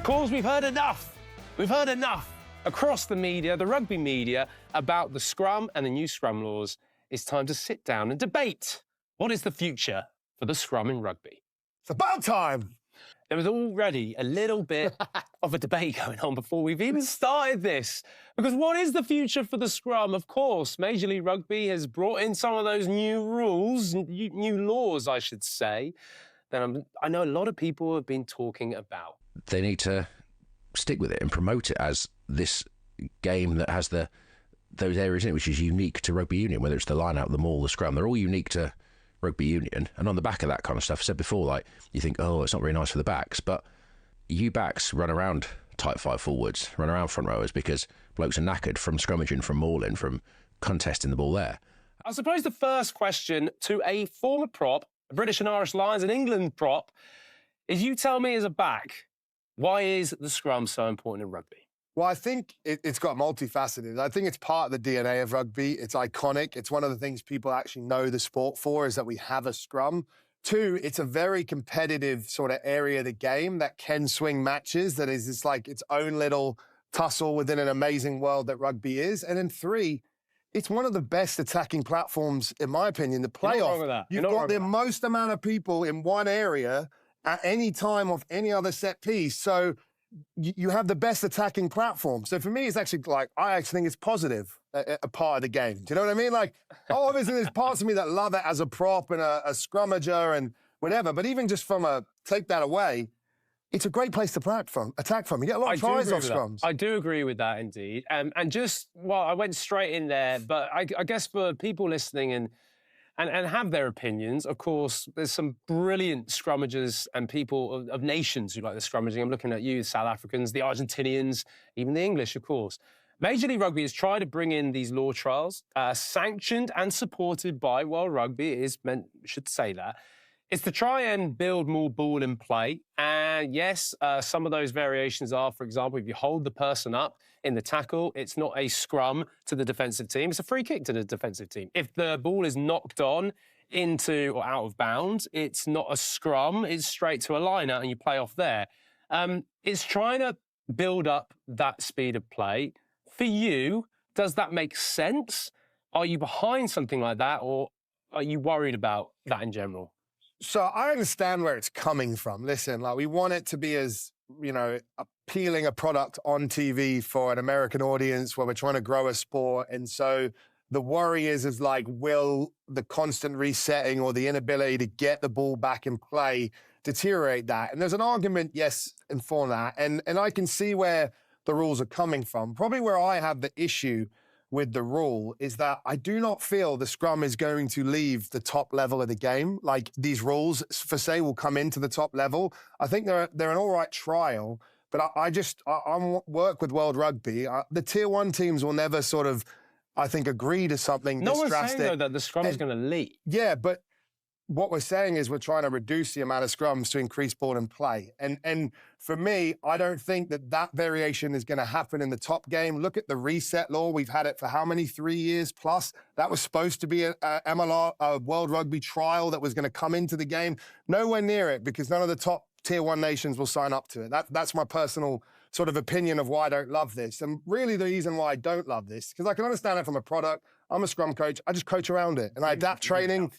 course, we've heard enough. We've heard enough across the media, the rugby media, about the scrum and the new scrum laws. It's time to sit down and debate. What is the future for the scrum in rugby? It's about time. There was already a little bit of a debate going on before we've even started this. Because what is the future for the scrum? Of course, Major League Rugby has brought in some of those new rules, new laws, I should say, that I know a lot of people have been talking about. They need to stick with it and promote it as this game that has those areas in it which is unique to rugby union, whether it's the line-out, the maul, the scrum. They're all unique to rugby union. And on the back of that kind of stuff, I said before, like, you think, oh, it's not very nice for the backs, but you backs run around tight five forwards, run around front rowers because blokes are knackered from scrummaging, from mauling, from contesting the ball there. I suppose the first question to a former prop, a British and Irish Lions and England prop, is you tell me as a back, why is the scrum so important in rugby? Well, I think it's got multifaceted. I think it's part of the DNA of rugby. It's iconic. It's one of the things people actually know the sport for, is that we have a scrum. Two, it's a very competitive sort of area of the game that can swing matches, that is just like its own little tussle within an amazing world that rugby is. And then three, it's one of the best attacking platforms, in my opinion, the playoff. You're not wrong with that. You've got the most amount of people in one area at any time of any other set piece. So you have the best attacking platform. So for me, it's actually like, I actually think it's positive, a part of the game. Do you know what I mean? Like, obviously there's parts of me that love it as a prop and a scrummager and whatever, but even just from take that away, it's a great place to attack from. You get a lot of tries off scrums. I do agree with that, indeed. And just, well, I went straight in there, but I guess for people listening and have their opinions, of course, there's some brilliant scrummagers and people of nations who like the scrummaging. I'm looking at you, the South Africans, the Argentinians, even the English, of course. Major League Rugby has tried to bring in these law trials, sanctioned and supported by World Rugby. It is meant, should say that. It's to try and build more ball in play. And yes, some of those variations are, for example, if you hold the person up in the tackle, it's not a scrum to the defensive team, it's a free kick to the defensive team. If the ball is knocked on into or out of bounds, it's not a scrum, it's straight to a line-out and you play off there. It's trying to build up that speed of play. For you, does that make sense? Are you behind something like that, or are you worried about that in general? So I understand where it's coming from. Listen, like, we want it to be as, appealing a product on TV for an American audience where we're trying to grow a sport. And so the worry is like, will the constant resetting or the inability to get the ball back in play deteriorate that? And there's an argument, yes, and for that. And I can see where the rules are coming from. Probably where I have the issue with the rule is that I do not feel the scrum is going to leave the top level of the game. Like, these rules, for say, will come into the top level. I think they're an all right trial, but I work with World Rugby. The tier one teams will never sort of, I think, agree to something this drastic. No one's saying, though, that the scrum is going to leak. Yeah, but what we're saying is we're trying to reduce the amount of scrums to increase ball and play. And for me, I don't think that variation is going to happen in the top game. Look at the reset law. We've had it for how many? 3 years plus. That was supposed to be a MLR, a World Rugby trial that was going to come into the game. Nowhere near it, because none of the top tier one nations will sign up to it. That's my personal sort of opinion of why I don't love this. And really the reason why I don't love this, because I can understand it from a product. I'm a scrum coach. I just coach around it and I adapt training.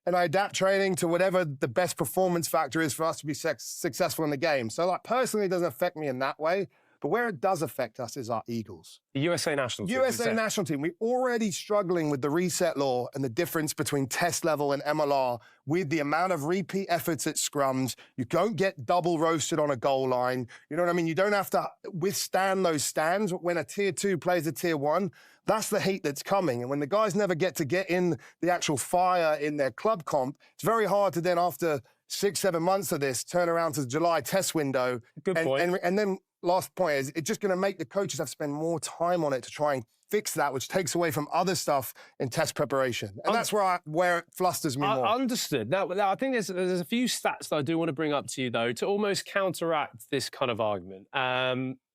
And I adapt training to whatever the best performance factor is for us to be successful in the game. So, like, personally, it doesn't affect me in that way. But where it does affect us is our Eagles. The USA national team. USA national team. We're already struggling with the reset law and the difference between test level and MLR with the amount of repeat efforts at scrums. You don't get double roasted on a goal line. You know what I mean? You don't have to withstand those stands. When a tier two plays a tier one, that's the heat that's coming. And when the guys never get in the actual fire in their club comp, it's very hard to then, after 6-7 months of this, turn around to the July test window. Good point. And then last point is, it's just going to make the coaches have to spend more time on it to try and fix that, which takes away from other stuff in test preparation. And that's where it flusters me more. Understood. Now, I think there's a few stats that I do want to bring up to you, though, to almost counteract this kind of argument.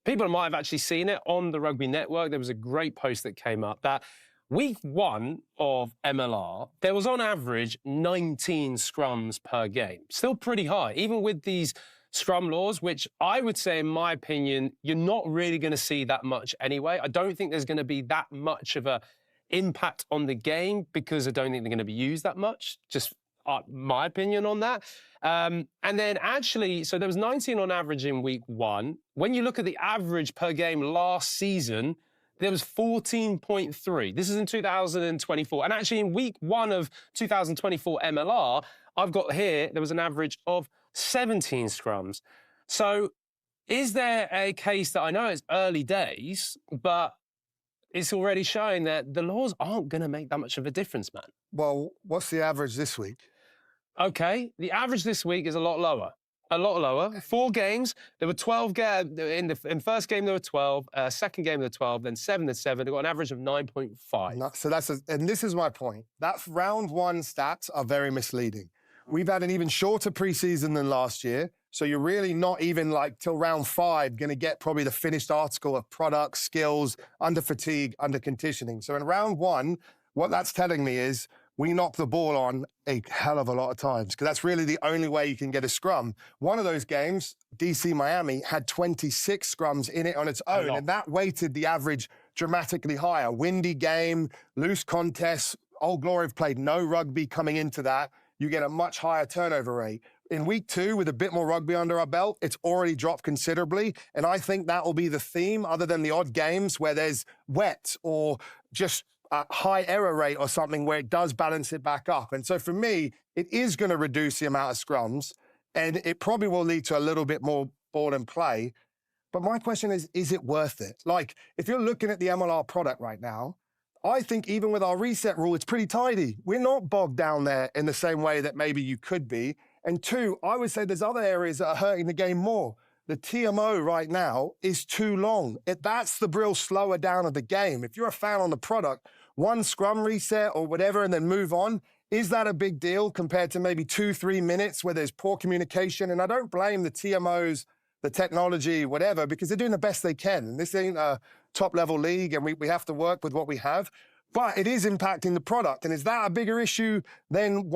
People might have actually seen it on the Rugby Network. There was a great post that came up that week 1 of MLR, there was on average 19 scrums per game. Still pretty high, even with these scrum laws, which I would say, in my opinion, you're not really going to see that much anyway. I don't think there's going to be that much of a impact on the game because I don't think they're going to be used that much. Just my opinion on that. And then actually, so there was 19 on average in week 1. When you look at the average per game last season, there was 14.3. This is in 2024. And actually in week 1 of 2024 MLR, I've got here, there was an average of 17 scrums. So is there a case that, I know it's early days, but it's already showing that the laws aren't going to make that much of a difference, man? Well, what's the average this week? Okay, the average this week is a lot lower. A lot lower. 4 games, there were 12 in first game there were 12, second game there were 12, then 7 and 7. They got an average of 9.5. So and this is my point. That round 1 stats are very misleading. We've had an even shorter preseason than last year, so you're really not even like till round 5 going to get probably the finished article of products, skills, under fatigue, under conditioning. So in round 1, what that's telling me is we knock the ball on a hell of a lot of times because that's really the only way you can get a scrum. One of those games, DC Miami, had 26 scrums in it on its own, and that weighted the average dramatically higher. Windy game, loose contests, Old Glory have played no rugby coming into that. You get a much higher turnover rate. In week 2, with a bit more rugby under our belt, it's already dropped considerably, and I think that will be the theme, other than the odd games where there's wet or just a high error rate or something where it does balance it back up. And so for me, it is going to reduce the amount of scrums, and it probably will lead to a little bit more ball and play. But my question is it worth it? Like, if you're looking at the MLR product right now, I think even with our reset rule, it's pretty tidy. We're not bogged down there in the same way that maybe you could be. And 2, I would say there's other areas that are hurting the game more. The TMO right now is too long. That's the real slower down of the game. If you're a fan on the product, 1 scrum reset or whatever and then move on, is that a big deal compared to maybe 2-3 minutes where there's poor communication? And I don't blame the TMOs, the technology, whatever, because they're doing the best they can. And this ain't a top-level league, and we have to work with what we have. But it is impacting the product. And is that a bigger issue than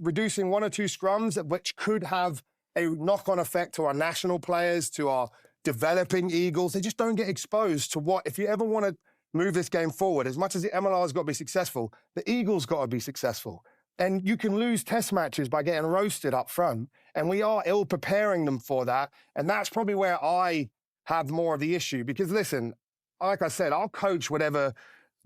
reducing 1 or 2 scrums, which could have a knock-on effect to our national players, to our developing Eagles? They just don't get exposed to what, if you ever want to move this game forward, as much as the MLR has got to be successful, the Eagles got to be successful. And you can lose test matches by getting roasted up front. And we are ill preparing them for that. And that's probably where I have more of the issue. Because listen, like I said, I'll coach whatever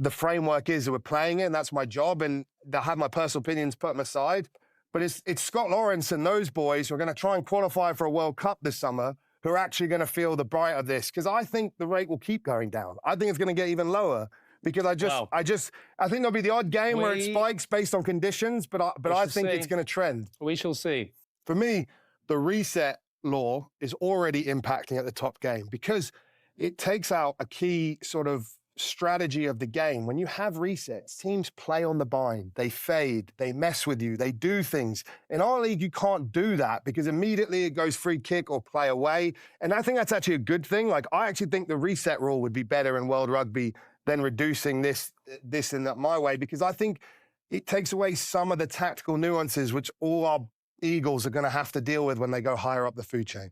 the framework is that we're playing in. That's my job. And they'll have my personal opinions put them aside. But it's Scott Lawrence and those boys who are going to try and qualify for a World Cup this summer who are actually going to feel the brunt of this. Because I think the rate will keep going down. I think it's going to get even lower. Because I think there'll be the odd game where it spikes based on conditions, but I think it's going to trend. We shall see. For me, the reset law is already impacting at the top game because it takes out a key sort of strategy of the game. When you have resets, teams play on the bind, they fade, they mess with you, they do things. In our league, you can't do that because immediately it goes free kick or play away. And I think that's actually a good thing. Like, I actually think the reset rule would be better in World Rugby than reducing this in that my way, because I think it takes away some of the tactical nuances which all our Eagles are going to have to deal with when they go higher up the food chain.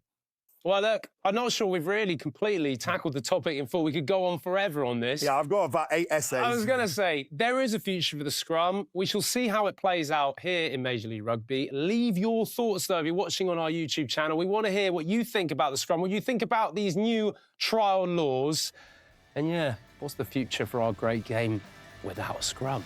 Well, look, I'm not sure we've really completely tackled the topic in full. We could go on forever on this. Yeah, I've got about 8 essays. I was going to say, there is a future for the scrum. We shall see how it plays out here in Major League Rugby. Leave your thoughts, though, if you're watching on our YouTube channel. We want to hear what you think about the scrum, what you think about these new trial laws. And yeah, what's the future for our great game without a scrum?